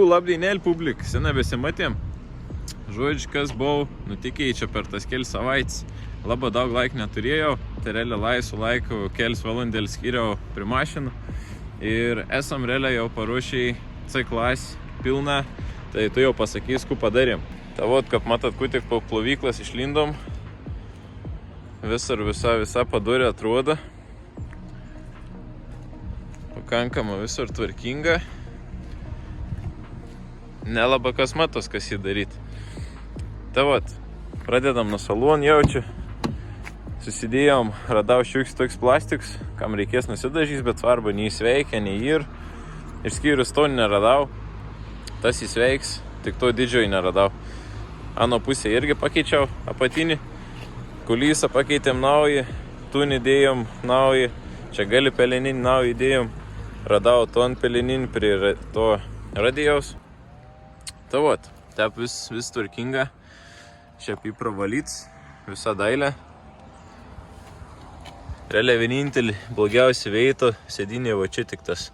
Labdienėlį publik, sena besimatėm. Žodžiu, kas buvau nutikėjai čia per tas kelias savaitės. Labai daug laik neturėjau, tai realiai laisvų laikų kelias valandėlį skiriau prie mašinų. Ir esam realiai jau paruošiai C klasį pilną, tai tu jau pasakys, ku padarėm. Tai vot, kaip matot, ku tik po plovyklas išlindom, visa padorė atrodo. Pakankama visur tvarkinga. Nelabai kas matos, kas jį daryti. Tai vat, pradedam nuo salon jaučiu. Susidėjom, radau šiuks toks plastiks, kam reikės nusidažys, bet svarbu, nei sveikia, nei ir. Išskyrus to neradau. Tas įsveiks, tik to didžioji neradau. Ano pusę irgi pakeičiau apatinį. Kulysą pakeitėm naują, tunį dėjom naują. Čia gali peleninį naują dėjom. Radau ton peleninį prie to radijaus. Tai vat, tep vis tvarkinga. Šiaip įpravalyts, visa dailė. Realiai vienintelį blogiausiai veito sėdinė va čia tik tas.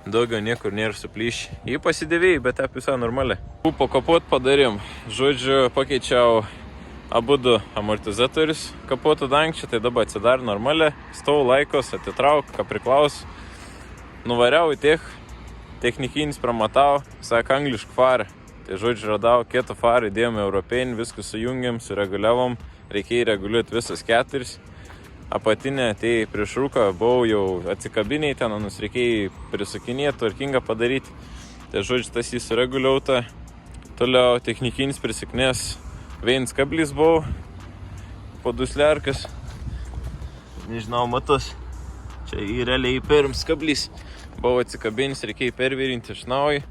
Daugiau niekur nėra suplyšę. Jį pasidėvėjai, bet tep visą normaliai. Po kapot padarėm. Žodžiu, pakeičiau abudu amortizatorius kapoto dangčia, tai dabar atsidar normaliai. Stovau laikos, atitrauk, ką priklaus. Nuvariau į technikinis pramatau, sak angliškų farą. Tai žodžiu, radau kieto farą, įdėjom europinį, viską sujungiam, sureguliavom. Reikėjo reguliuoti visas keturis. Apatinė, tai prieš rūką buvau jau atsikabiniai ten, nus reikėjo prisukinėti, tvarkingą padaryti. Tai žodžiu, tas jį sureguliauta. Toliau technikinis prisiknės. Vienas kablys buvau, po dusliarkas. Nežinau, matos. Čia realiai pirms kablys. Buvau atsikabinęs, reikėjo pervirinti iš naujo.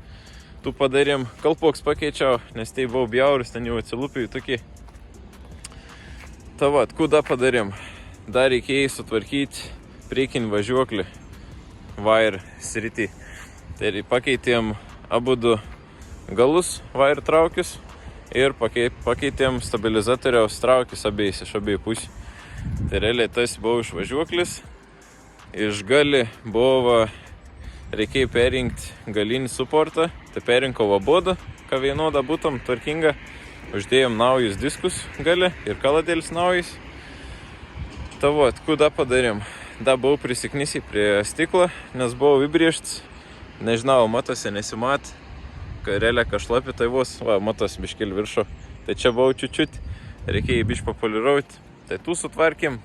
Tu padarėm, kalpoks pakeičiau, nes tai buvau bjaurus, ten jau atsilupėjau tokie. Ta vat, kuda padarėm. Dar reikėjo sutvarkyti priekinį važiuoklį wire srity. Tai pakeitėm abudu galus wire traukius ir pakeitėm stabilizatoriaus traukius abiejais, iš abiejų pusių. Tai realiai tas buvo iš važiuoklis. Iš gali buvo reikėjo perinkti galinį suportą. Tai perinkau abudu, ką vienodą būtum tvarkinga. Uždėjom naujus diskus gali ir kaladėlis naujus. Tai vat, kuda padarėm. Da buvau prisiknisį prie stiklo, nes buvau įbrėžts. Nežinau, matosi nesimat. Kai realiai kažlapi, tai vos, matos biškėl viršo. Tai čia buvau čiučiut, reikėjo bišk papoliruoti. Tai tu sutvarkėm.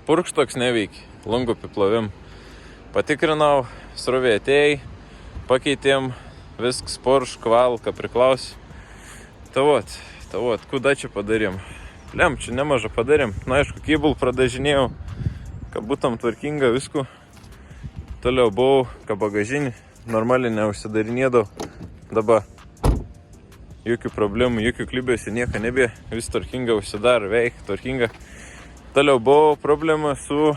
Purkš toks neveikia, langų apiplovim. Patikrinau, srovė atėjai, pakeitėm, viskas porš, kval, ką priklausė. Tai vat, kuda čia padarėm. Lem, čia nemažą padarėm. Na, aišku, kybul pradažinėjau, kad būtum tvarkinga visku. Toliau buvau, ką bagažinį, normaliai neužsidarinėdau. Dabar jokių problemų, jokių klibėsių, nieko nebė. Vis tvarkinga užsidar, veik, tvarkinga. Toliau buvau problema su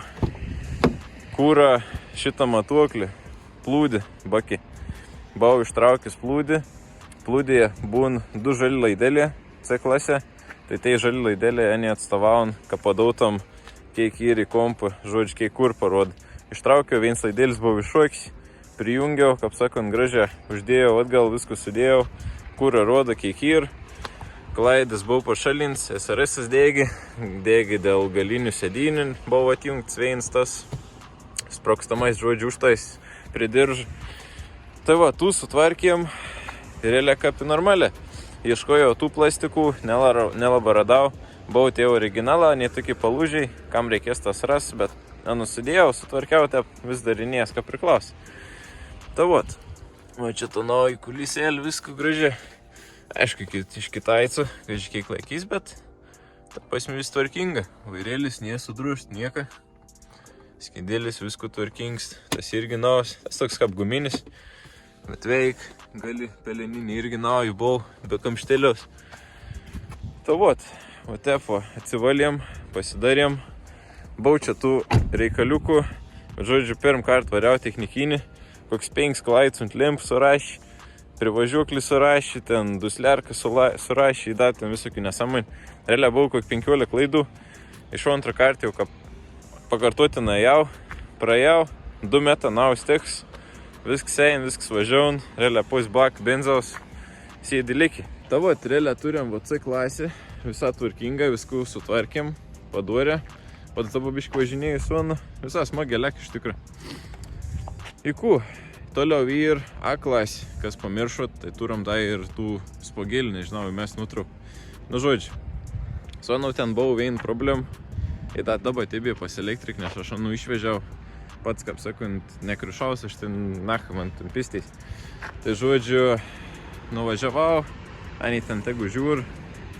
kūra šitą matuoklį, plūdį, bakį. Buvau ištraukęs plūdį. Plūdėje būn du žali laidelė C klasė. Tai žali laidelė neatstovaun, ką padautam, kiek į kompą, žodžiu, kiek kur parod. Ištraukiau, vienas laidelis buvo iššokęs, prijungiau, kaip sakant, gražią, uždėjau, atgal viską sudėjau, kur rodo, kiek ir. Klaidas buvo pašalins, SRS dėgi dėl galinių sėdynių, buvo atjungtas vienas tas sprokstamais, žodžiu, užtais pridiržą. Tai va, tu sutvarkėm, realiai kaip normaliai. Ieškojau tų plastikų, nelabai radau. Buvau tie originalą, ne tokie palūžiai, kam reikės tas ras, bet nusidėjau, sutvarkiau, tai vis darinės, ką priklausė. Tai vat, va čia to naują kulisėlį, viską gražiai. Aišku, iš kitaicų, kažkiek laikys, bet ta pasme vis tvarkinga. Vairėlis nesudrušt, nieka. Skindėlis visko tvarkings, tas irgi naus, tas toks kaip guminis. Bet veik, gali peleninį irgi naują buvau, be kamštelius. Tai vat, atsivalėm, pasidarėm. Buvau čia tų reikaliukų, žodžiu, pirm kart variau technikinį, koks 5 klaidus ant lempų surašė, privažiuoklį surašė, ten dusliarką surašė, dar ten visokių nesąmonių. Realiai buvau kokį 15 klaidų, iš antrą kartą jau pakartotinai jau, praėjau, 2 metų naus teks. Viskas ein, viskas važiaun, realiai pusbak benzaus, sėdi liki. Tavo realiai turim C klasę, visa tvarkinga, viskų sutvarkėm, padorė, tavo biškį važinėjai suonu, visa smagelek iš tikrųjų. Įkų, toliau ir A klasė, kas pamiršot, tai turim dar ir tų spogėlių, nežinau, mes nutrauk. Nu žodžiu, suonau ten buvo vien problem, ir dabar tebė pas elektrik, nes aš išvežiau. Pats, kaip sakant, nekrišaus, aš ten nacha man ten pistys. Tai žodžiu, nuvažiavau, ani ten tegu žiūr,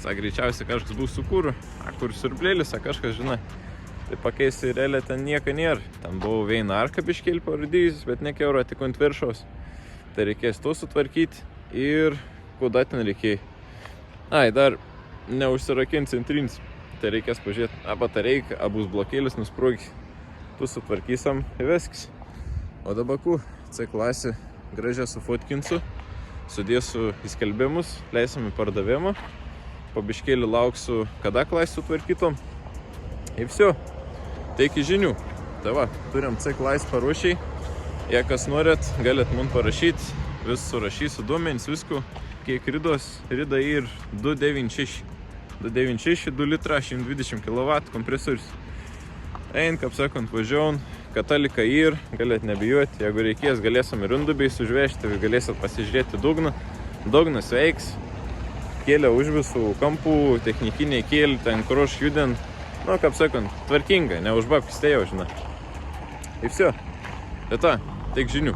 greičiausiai kažkas bus su kūru, kur siurblėlis, kažkas žinai. Tai pakeisti realiai ten nieko nėra. Ten buvo viena arka biškėlį parūdyjusis, bet ne keuro, tik ant viršaus. Tai reikės to sutvarkyti ir kuda ten reikėjo. Ai, dar neužsirakint centrinis. Tai reikės pažiūrėti, batareika, abus blokėlis nusprogis. Tu sutvarkysam ir viskas. O dabar C klasė gražiai sufotkinsiu, sudėsiu į skelbimus, leisim į pardavimą, po biškėlį lauksiu, kada klasę sutvarkytom. Ir viso, tai iki žinių. Tai va, turim C klasę paruošiai. Jei kas norit, galit man parašyti, vis surašysiu duomenys, visko, kiek rida ir 296. 296, 2 litrą, 120 kW kompresorius. Ein, kaip sakant, važiaun, katalika ir, galėt nebijoti, jeigu reikės, galėsim ir indubiai sužvežti, galėsit pasižiūrėti dugną. Dugnas veiks, kėlė už visų kampų, technikiniai kėlė, ten kruš judint, nu, kaip sakant, tvarkingai, neužbapkis tai jau, žinai. Ir viso, tai ta, tik žinių.